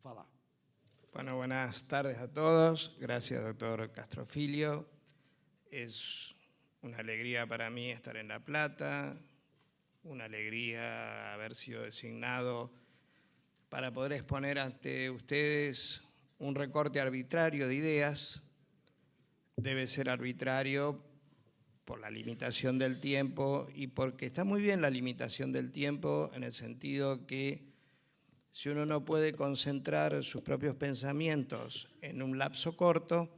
falar. Bueno, buenas tardes a todos. Gracias, doctor Castrofilio. Es una alegría para mí estar en La Plata, una alegría haber sido designado para poder exponer ante ustedes un recorte arbitrario de ideas. Debe ser arbitrario por la limitación del tiempo y porque está muy bien la limitación del tiempo en el sentido que si uno no puede concentrar sus propios pensamientos en un lapso corto,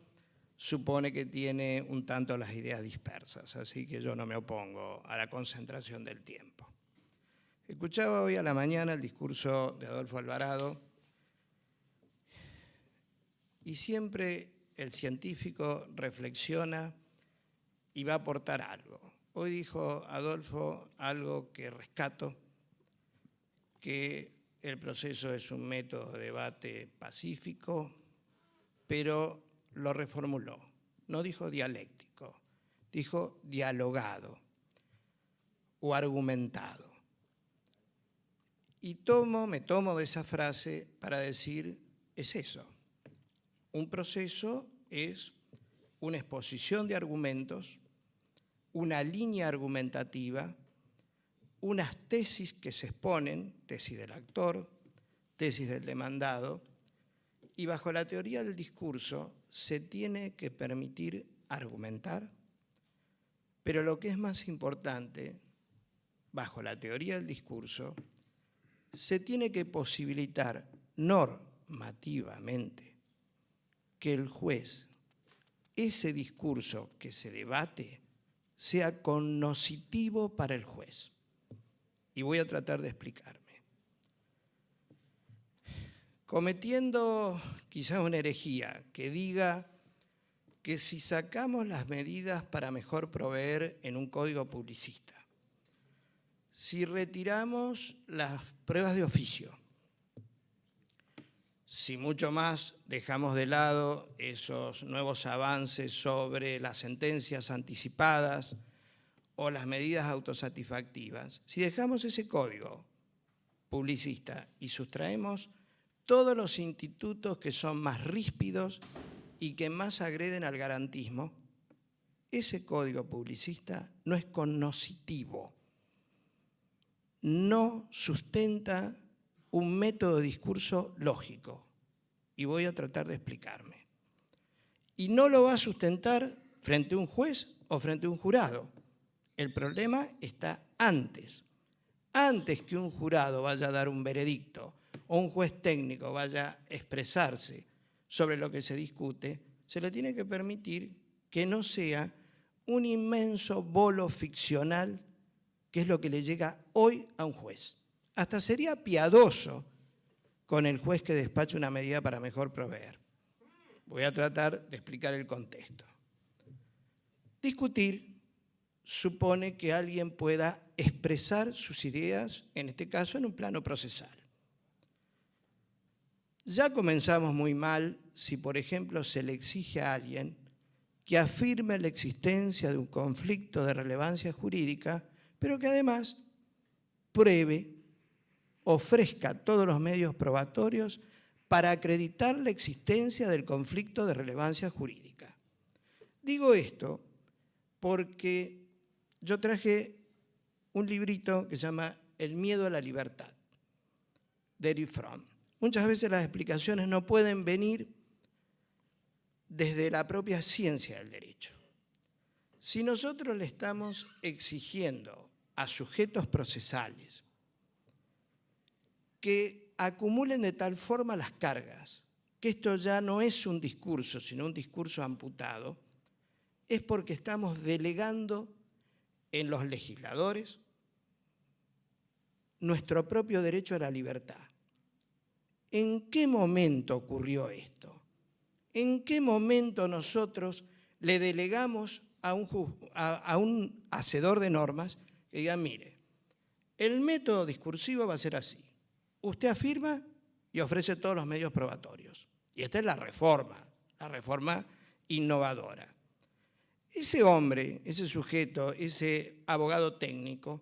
supone que tiene un tanto las ideas dispersas, así que yo no me opongo a la concentración del tiempo. Escuchaba hoy a la mañana el discurso de Adolfo Alvarado y siempre el científico reflexiona y va a aportar algo. Hoy dijo Adolfo algo que rescato, que el proceso es un método de debate pacífico, pero lo reformuló. No dijo dialéctico, dijo dialogado o argumentado. Y me tomo de esa frase para decir, es eso. Un proceso es una exposición de argumentos, una línea argumentativa, unas tesis que se exponen, tesis del actor, tesis del demandado, y bajo la teoría del discurso se tiene que permitir argumentar, pero lo que es más importante, bajo la teoría del discurso, se tiene que posibilitar normativamente que el juez, ese discurso que se debate, sea cognoscitivo para el juez. Y voy a tratar de explicarme. Cometiendo quizás una herejía que diga que si sacamos las medidas para mejor proveer en un código publicista, si retiramos las pruebas de oficio, si mucho más dejamos de lado esos nuevos avances sobre las sentencias anticipadas o las medidas autosatisfactivas, si dejamos ese código publicista y sustraemos todos los institutos que son más ríspidos y que más agreden al garantismo, ese código publicista no es cognoscitivo, no sustenta un método de discurso lógico. Y voy a tratar de explicarme. Y no lo va a sustentar frente a un juez o frente a un jurado. El problema está antes. Antes que un jurado vaya a dar un veredicto o un juez técnico vaya a expresarse sobre lo que se discute, se le tiene que permitir que no sea un inmenso bolo ficcional, que es lo que le llega hoy a un juez. Hasta sería piadoso con el juez que despache una medida para mejor proveer. Voy a tratar de explicar el contexto. Discutir supone que alguien pueda expresar sus ideas, en este caso en un plano procesal. Ya comenzamos muy mal si, por ejemplo, se le exige a alguien que afirme la existencia de un conflicto de relevancia jurídica, pero que además pruebe, ofrezca todos los medios probatorios para acreditar la existencia del conflicto de relevancia jurídica. Digo esto porque yo traje un librito que se llama El miedo a la libertad, de Erich Fromm. Muchas veces las explicaciones no pueden venir desde la propia ciencia del derecho. Si nosotros le estamos exigiendo a sujetos procesales que acumulen de tal forma las cargas, que esto ya no es un discurso, sino un discurso amputado, es porque estamos delegando en los legisladores nuestro propio derecho a la libertad. ¿En qué momento ocurrió esto? ¿En qué momento nosotros le delegamos a un hacedor de normas que diga, mire, el método discursivo va a ser así? Usted afirma y ofrece todos los medios probatorios. Y esta es la reforma innovadora. Ese hombre, ese sujeto, ese abogado técnico,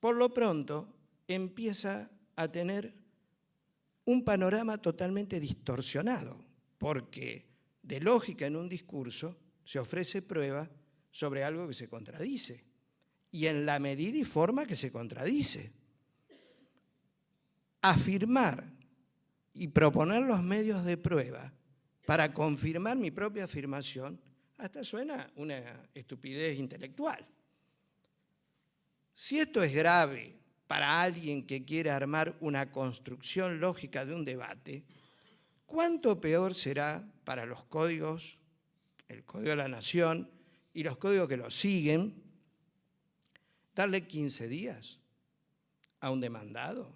por lo pronto empieza a tener un panorama totalmente distorsionado, porque de lógica en un discurso se ofrece prueba sobre algo que se contradice, y en la medida y forma que se contradice. Afirmar y proponer los medios de prueba para confirmar mi propia afirmación, hasta suena una estupidez intelectual. Si esto es grave para alguien que quiere armar una construcción lógica de un debate, ¿cuánto peor será para los códigos, el Código de la Nación y los códigos que lo siguen, darle 15 días a un demandado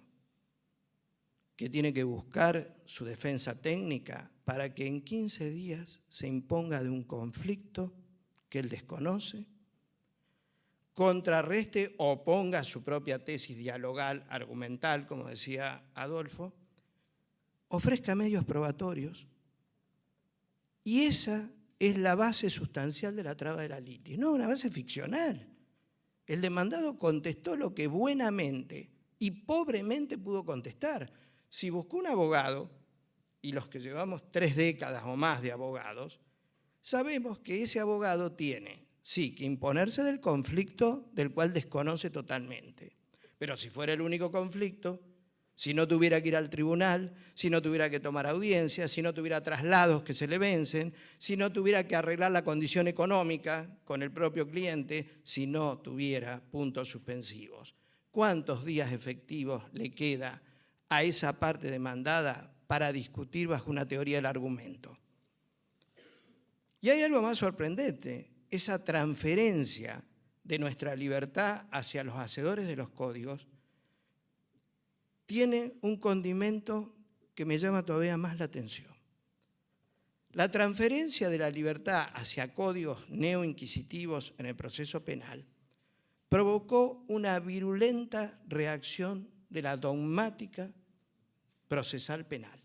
que tiene que buscar su defensa técnica para que en 15 días se imponga de un conflicto que él desconoce, contrarreste o ponga su propia tesis dialogal, argumental, como decía Adolfo, ofrezca medios probatorios? Y esa es la base sustancial de la traba de la litis, no una base ficcional. El demandado contestó lo que buenamente y pobremente pudo contestar. Si buscó un abogado, y los que llevamos 3 décadas o más de abogados, sabemos que ese abogado tiene, sí, que imponerse del conflicto del cual desconoce totalmente. Pero si fuera el único conflicto, si no tuviera que ir al tribunal, si no tuviera que tomar audiencias, si no tuviera traslados que se le vencen, si no tuviera que arreglar la condición económica con el propio cliente, si no tuviera puntos suspensivos. ¿Cuántos días efectivos le queda a esa parte demandada para discutir bajo una teoría del argumento? Y hay algo más sorprendente, esa transferencia de nuestra libertad hacia los hacedores de los códigos tiene un condimento que me llama todavía más la atención. La transferencia de la libertad hacia códigos neoinquisitivos en el proceso penal provocó una virulenta reacción de la dogmática procesal penal.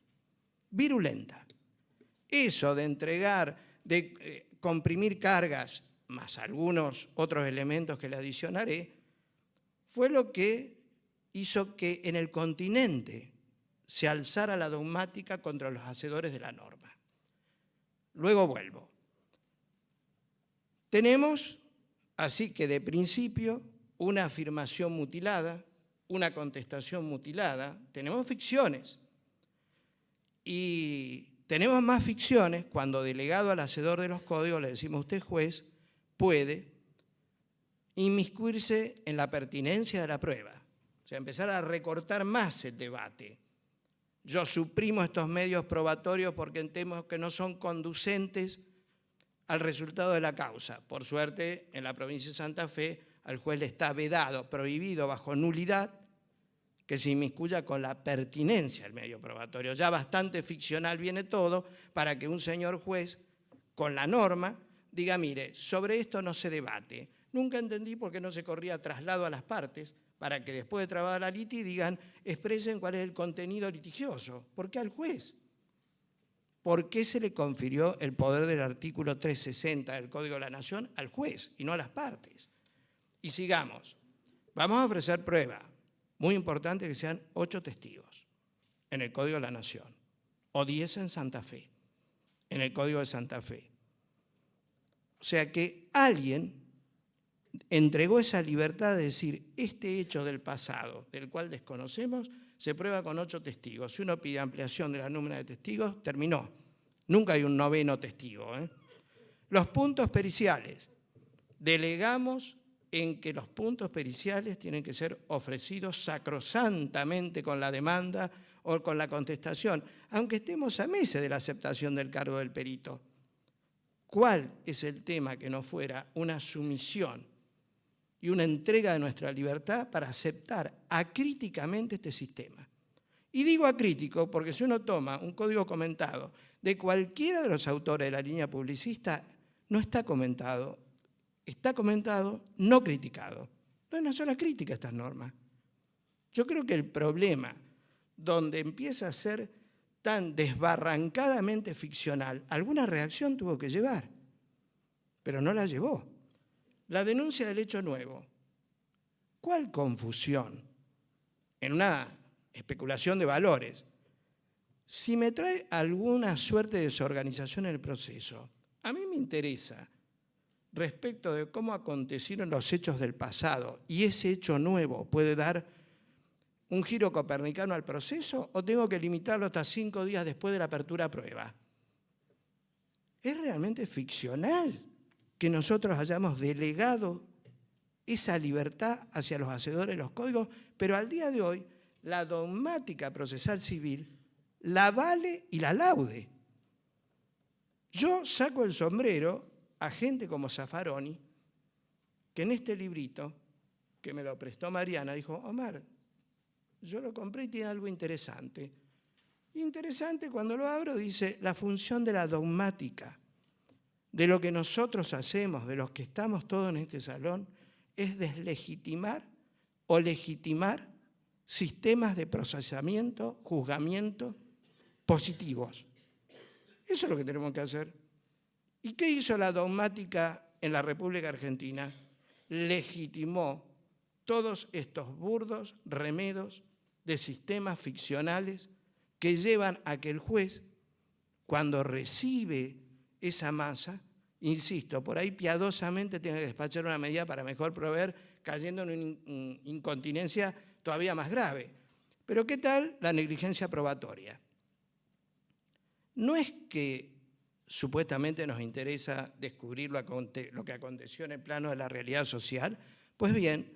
Virulenta. Eso de entregar, de comprimir cargas, más algunos otros elementos que le adicionaré, fue lo que hizo que en el continente se alzara la dogmática contra los hacedores de la norma. Luego vuelvo. Tenemos, así que de principio, una afirmación mutilada, una contestación mutilada, tenemos ficciones. Y tenemos más ficciones cuando, delegado al hacedor de los códigos, le decimos: usted, juez, puede inmiscuirse en la pertinencia de la prueba. O sea, empezar a recortar más el debate. Yo suprimo estos medios probatorios porque entendemos que no son conducentes al resultado de la causa. Por suerte, en la provincia de Santa Fe, al juez le está vedado, prohibido, bajo nulidad, que se inmiscuya con la pertinencia del medio probatorio. Ya bastante ficcional viene todo para que un señor juez, con la norma, diga: mire, sobre esto no se debate. Nunca entendí por qué no se corría traslado a las partes, para que después de trabada la litis digan, expresen cuál es el contenido litigioso. ¿Por qué al juez? ¿Por qué se le confirió el poder del artículo 360 del Código de la Nación al juez y no a las partes? Y sigamos. Vamos a ofrecer prueba. Muy importante que sean 8 testigos en el Código de la Nación, o 10 en Santa Fe, en el Código de Santa Fe. O sea que alguien entregó esa libertad de decir: este hecho del pasado, del cual desconocemos, se prueba con 8 testigos. Si uno pide ampliación de la nómina de testigos, terminó. Nunca hay un 9º testigo. Los puntos periciales. Delegamos en que los puntos periciales tienen que ser ofrecidos sacrosantamente con la demanda o con la contestación, aunque estemos a meses de la aceptación del cargo del perito. ¿Cuál es el tema que no fuera una sumisión y una entrega de nuestra libertad para aceptar acríticamente este sistema? Y digo acrítico porque si uno toma un código comentado de cualquiera de los autores de la línea publicista, no está comentado, no criticado. No hay una sola crítica a estas normas. Yo creo que el problema donde empieza a ser tan desbarrancadamente ficcional, alguna reacción tuvo que llevar, pero no la llevó. La denuncia del hecho nuevo. ¿Cuál confusión? En una especulación de valores. Si me trae alguna suerte de desorganización en el proceso, a mí me interesa respecto de cómo acontecieron los hechos del pasado y ese hecho nuevo puede dar un giro copernicano al proceso o tengo que limitarlo hasta 5 días después de la apertura a prueba. Es realmente ficcional que nosotros hayamos delegado esa libertad hacia los hacedores de los códigos, pero al día de hoy la dogmática procesal civil la vale y la laude. Yo saco el sombrero a gente como Zaffaroni, que en este librito, que me lo prestó Mariana, dijo, Omar, yo lo compré y tiene algo interesante. Interesante, cuando lo abro, dice la función de la dogmática, de lo que nosotros hacemos, de los que estamos todos en este salón, es deslegitimar o legitimar sistemas de procesamiento, juzgamiento positivos. Eso es lo que tenemos que hacer. ¿Y qué hizo la dogmática en la República Argentina? Legitimó todos estos burdos remedos de sistemas ficcionales que llevan a que el juez, cuando recibe esa masa, insisto, por ahí piadosamente tenga que despachar una medida para mejor proveer, cayendo en una incontinencia todavía más grave. Pero ¿qué tal la negligencia probatoria? No es que supuestamente nos interesa descubrir lo que aconteció en el plano de la realidad social. Pues bien,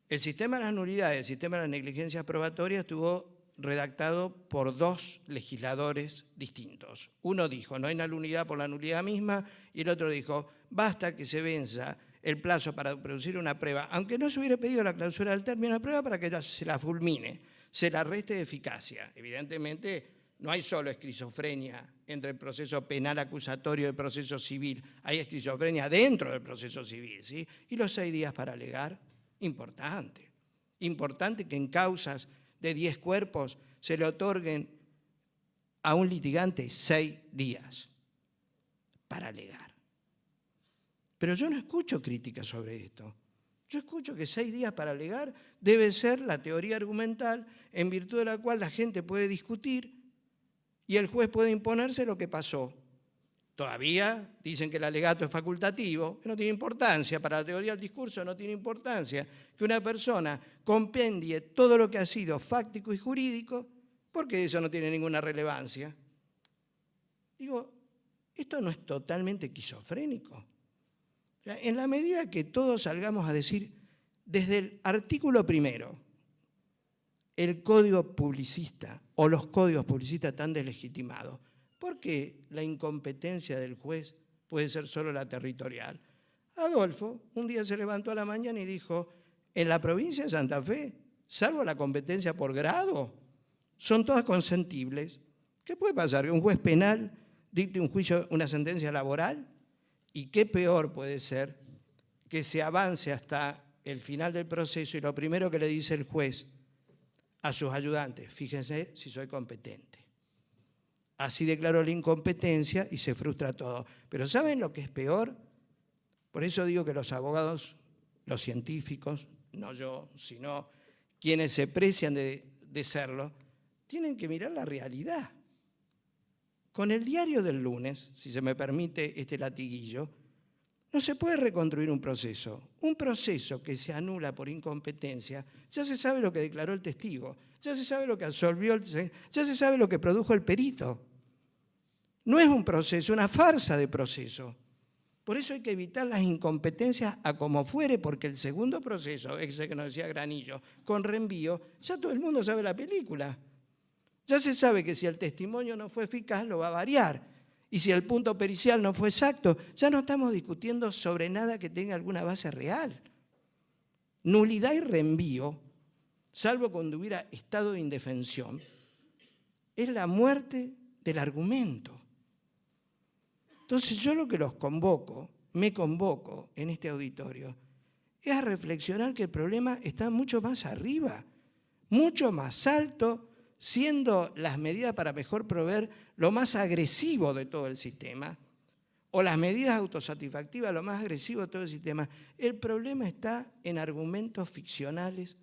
el sistema de las nulidades, el sistema de la negligencia probatoria estuvo redactado por 2 legisladores distintos. Uno dijo, no hay una nulidad por la nulidad misma, y el otro dijo, basta que se venza el plazo para producir una prueba, aunque no se hubiera pedido la clausura del término de prueba para que se la fulmine, se la reste de eficacia. Evidentemente, no hay solo esquizofrenia entre el proceso penal acusatorio y el proceso civil, hay esquizofrenia dentro del proceso civil, ¿sí? Y los 6 días para alegar, importante. Importante que en causas de 10 cuerpos se le otorguen a un litigante 6 días para alegar. Pero yo no escucho críticas sobre esto. Yo escucho que 6 días para alegar debe ser la teoría argumental en virtud de la cual la gente puede discutir y el juez puede imponerse lo que pasó. Todavía dicen que el alegato es facultativo, que no tiene importancia, para la teoría del discurso no tiene importancia que una persona compendie todo lo que ha sido fáctico y jurídico, porque eso no tiene ninguna relevancia. Digo, esto no es totalmente esquizofrénico. O sea, en la medida que todos salgamos a decir, desde el artículo 1, el código publicista o los códigos publicistas están deslegitimados, ¿por qué la incompetencia del juez puede ser solo la territorial? Adolfo un día se levantó a la mañana y dijo, en la provincia de Santa Fe, salvo la competencia por grado, son todas consentibles. ¿Qué puede pasar? ¿Que un juez penal dicte un juicio, una sentencia laboral? ¿Y qué peor puede ser que se avance hasta el final del proceso y lo primero que le dice el juez a sus ayudantes, fíjense si soy competente? Así declaró la incompetencia y se frustra todo. Pero ¿saben lo que es peor? Por eso digo que los abogados, los científicos, no yo, sino quienes se precian de serlo, tienen que mirar la realidad. Con el diario del lunes, si se me permite este latiguillo, no se puede reconstruir un proceso. Un proceso que se anula por incompetencia, ya se sabe lo que declaró el testigo, ya se sabe lo que absolvió, ya se sabe lo que produjo el perito. No es un proceso, una farsa de proceso. Por eso hay que evitar las incompetencias a como fuere, porque el segundo proceso, ese que nos decía Granillo, con reenvío, ya todo el mundo sabe la película. Ya se sabe que si el testimonio no fue eficaz, lo va a variar. Y si el punto pericial no fue exacto, ya no estamos discutiendo sobre nada que tenga alguna base real. Nulidad y reenvío, salvo cuando hubiera estado de indefensión, es la muerte del argumento. Entonces yo lo que los convoco, me convoco en este auditorio, es a reflexionar que el problema está mucho más arriba, mucho más alto, siendo las medidas para mejor proveer lo más agresivo de todo el sistema, o las medidas autosatisfactivas lo más agresivo de todo el sistema. El problema está en argumentos ficcionales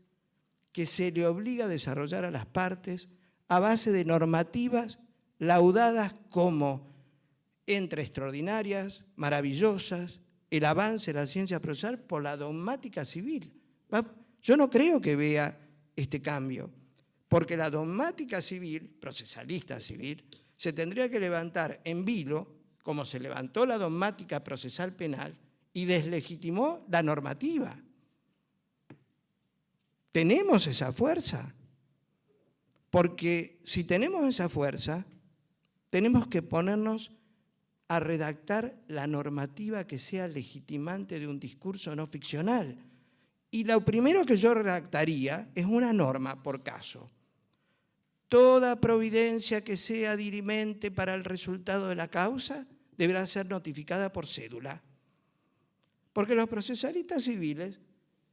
que se le obliga a desarrollar a las partes a base de normativas laudadas como entre extraordinarias, maravillosas, el avance de la ciencia procesal por la dogmática civil. Yo no creo que vea este cambio, porque la dogmática civil, procesalista civil, se tendría que levantar en vilo, como se levantó la dogmática procesal penal, y deslegitimó la normativa. ¿Tenemos esa fuerza? Porque si tenemos esa fuerza, tenemos que ponernos a redactar la normativa que sea legitimante de un discurso no ficcional. Y lo primero que yo redactaría es una norma por caso. Toda providencia que sea dirimente para el resultado de la causa deberá ser notificada por cédula. Porque los procesalistas civiles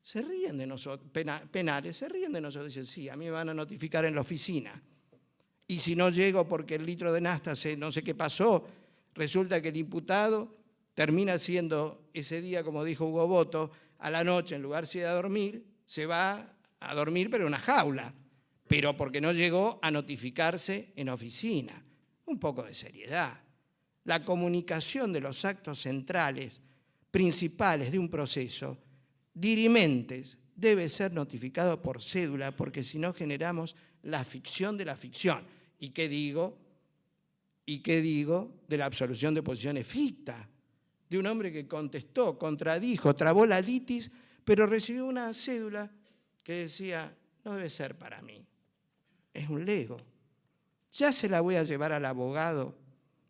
se ríen de nosotros, penales, se ríen de nosotros, dicen, sí, a mí me van a notificar en la oficina. Y si no llego porque el litro de nafta no sé qué pasó, resulta que el imputado termina siendo ese día, como dijo Hugo Boto, a la noche, en lugar de ir a dormir, se va a dormir pero en una jaula, pero porque no llegó a notificarse en oficina. Un poco de seriedad. La comunicación de los actos centrales, principales de un proceso, dirimentes, debe ser notificado por cédula, porque si no generamos la ficción de la ficción. ¿Y qué digo? De la absolución de posiciones ficta, de un hombre que contestó, contradijo, trabó la litis, pero recibió una cédula que decía, no debe ser para mí, es un lego. Ya se la voy a llevar al abogado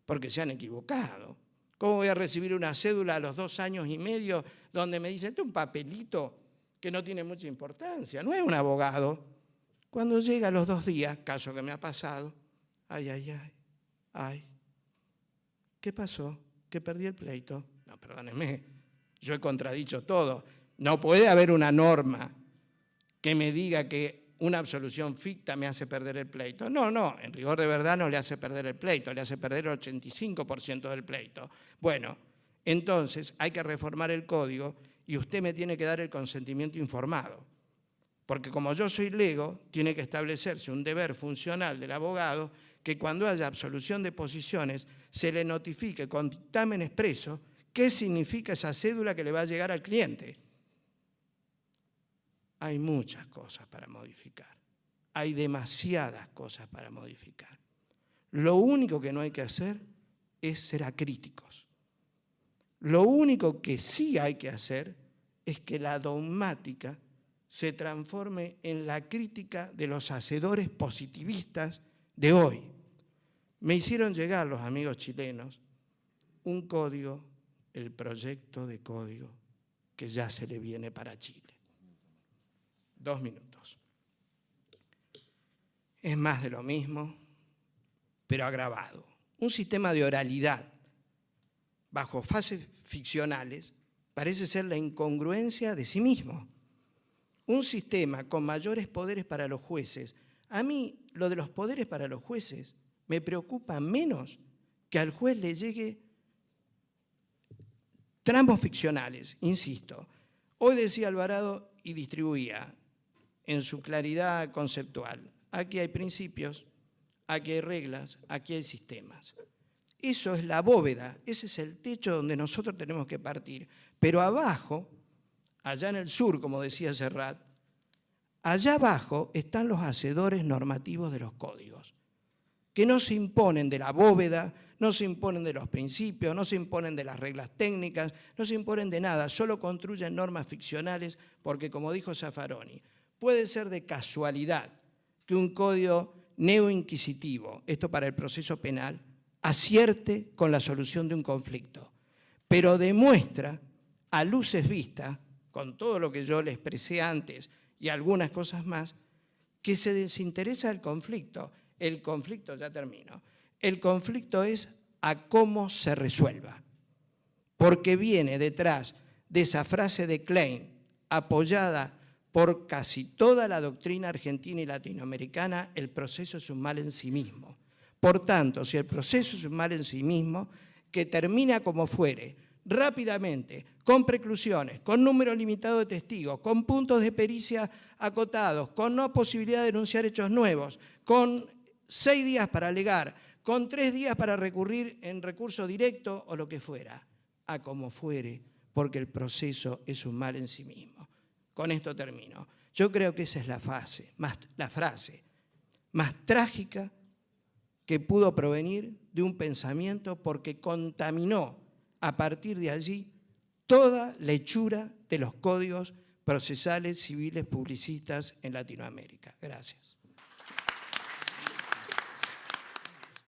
porque se han equivocado. ¿Cómo voy a recibir una cédula a los 2 años y medio donde me dicen, este es un papelito que no tiene mucha importancia? No es un abogado. Cuando llega a los 2 días, caso que me ha pasado, ay, ¿qué pasó? ¿Que perdí el pleito? No, perdónenme, yo he contradicho todo. No puede haber una norma que me diga que una absolución ficta me hace perder el pleito. No, en rigor de verdad no le hace perder el pleito, le hace perder el 85% del pleito. Bueno, entonces hay que reformar el código y usted me tiene que dar el consentimiento informado. Porque como yo soy lego, tiene que establecerse un deber funcional del abogado que cuando haya absolución de posiciones se le notifique con dictamen expreso qué significa esa cédula que le va a llegar al cliente. Hay muchas cosas para modificar. Hay demasiadas cosas para modificar. Lo único que no hay que hacer es ser acríticos. Lo único que sí hay que hacer es que la dogmática se transforme en la crítica de los hacedores positivistas de hoy. Me hicieron llegar los amigos chilenos un código, el proyecto de código que ya se le viene para Chile. 2 minutos. Es más de lo mismo, pero agravado. Un sistema de oralidad bajo fases ficcionales parece ser la incongruencia de sí mismo. Un sistema con mayores poderes para los jueces. A mí lo de los poderes para los jueces me preocupa menos que al juez le llegue tramos ficcionales, insisto. Hoy decía Alvarado y distribuía en su claridad conceptual. Aquí hay principios, aquí hay reglas, aquí hay sistemas. Eso es la bóveda, ese es el techo donde nosotros tenemos que partir. Pero abajo, allá en el sur, como decía Serrat, allá abajo están los hacedores normativos de los códigos, que no se imponen de la bóveda, no se imponen de los principios, no se imponen de las reglas técnicas, no se imponen de nada, solo construyen normas ficcionales porque, como dijo Zaffaroni, puede ser de casualidad que un código neoinquisitivo, esto para el proceso penal, acierte con la solución de un conflicto, pero demuestra a luces vistas, con todo lo que yo le expresé antes y algunas cosas más, que se desinteresa del conflicto. El conflicto, ya termino, el conflicto es a cómo se resuelva, porque viene detrás de esa frase de Klein, apoyada por casi toda la doctrina argentina y latinoamericana, el proceso es un mal en sí mismo. Por tanto, si el proceso es un mal en sí mismo, que termina como fuere, rápidamente, con preclusiones, con número limitado de testigos, con puntos de pericia acotados, con no posibilidad de denunciar hechos nuevos, con 6 días para alegar, con 3 días para recurrir en recurso directo o lo que fuera, a como fuere, porque el proceso es un mal en sí mismo. Con esto termino. Yo creo que esa es la frase más trágica que pudo provenir de un pensamiento, porque contaminó a partir de allí toda la hechura de los códigos procesales civiles publicistas en Latinoamérica. Gracias.